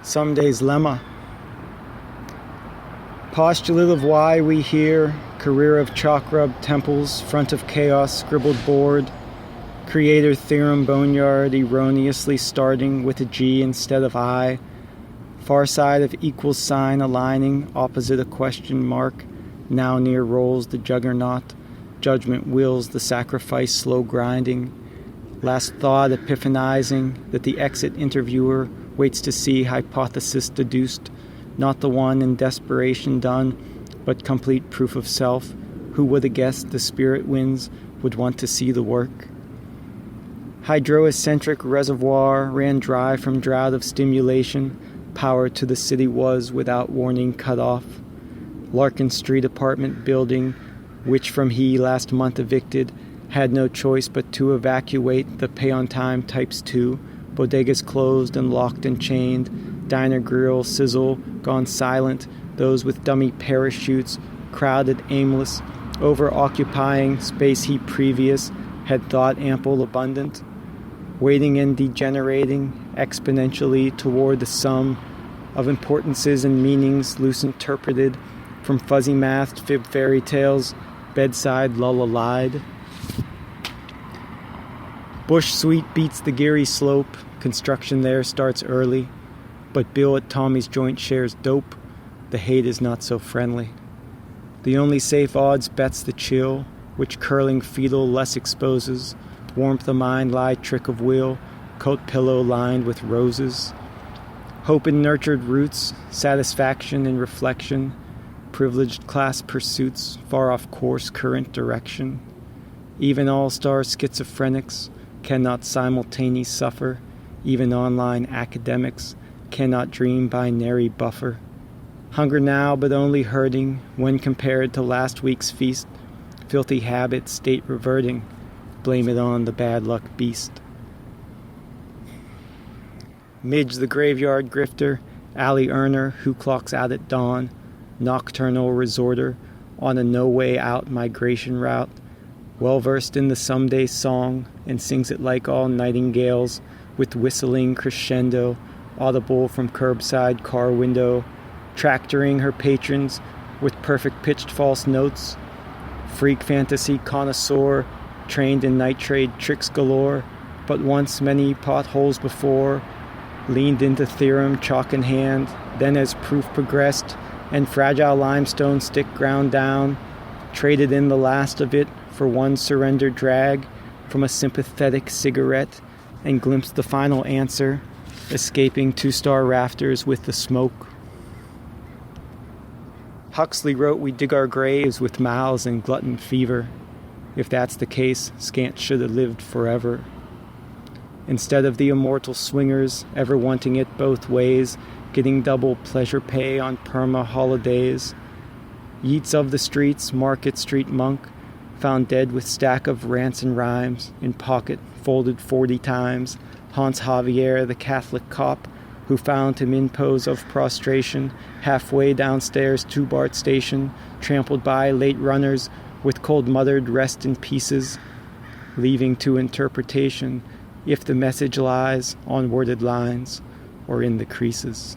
Sumday's lemma. Postulate of why we here, career of chalk-rubbed temples, front of chaos, scribbled board, creator theorem boneyard, erroneously starting with a G instead of I, far side of equals sign aligning, opposite a question mark, now near rolls the juggernaut, judgment wills the sacrifice slow grinding, last thought epiphanizing that the exit interviewer waits to see hypothesis deduced, not the one in desperation done, but complete proof of self. Who would have guessed the spirit winds would want to see the work? Hydrocentric reservoir ran dry from drought of stimulation. Power to the city was, without warning, cut off. Larkin Street apartment building, which from he last month evicted, had no choice but to evacuate the pay-on-time types 2, bodegas closed and locked and chained, diner grill sizzle gone silent, those with dummy parachutes, crowded, aimless, over-occupying space he previous had thought ample abundant, waiting and degenerating exponentially toward the sum of importances and meanings loose interpreted from fuzzy-mouthed fib fairy tales, bedside lull-a-lied. Bush Sweet beats the Geary slope, construction there starts early, but Bill at Tommy's joint shares dope, the hate is not so friendly. The only safe odds bet's the chill, which curling fetal less exposes, warmth of mind lie trick of will, coat pillow lined with roses. Hope in nurtured roots, satisfaction in reflection, privileged class pursuits, far off course current direction. Even all-star schizophrenics cannot simultaneously suffer, even online academics cannot dream binary buffer. Hunger now but only hurting when compared to last week's feast, filthy habit state reverting, blame it on the bad luck beast. Midge the graveyard grifter, alley earner who clocks out at dawn, nocturnal resorter on a no-way-out migration route, well-versed in the sumday song and sings it like all nightingales with whistling crescendo audible from curbside car window, tractoring her patrons with perfect-pitched false notes, freak fantasy connoisseur trained in night trade tricks galore, but once many potholes before, leaned into theorem chalk in hand, then as proof progressed and fragile limestone stick ground down, traded in the last of it for one surrendered drag from a sympathetic cigarette and glimpsed the final answer, escaping two-star rafters with the smoke. Huxley wrote we dig our graves with mouths and glutton fever. If that's the case, Scant should have lived forever. Instead of the immortal swingers, ever wanting it both ways, getting double pleasure pay on perma holidays. Yeats of the streets, Market Street monk, found dead with stack of rants and rhymes, in pocket folded 40 times, haunts Javier, the Catholic cop, who found him in pose of prostration, halfway downstairs to BART station, trampled by late runners, with cold muttered rest in pieces, leaving to interpretation if the message lies on worded lines or in the creases.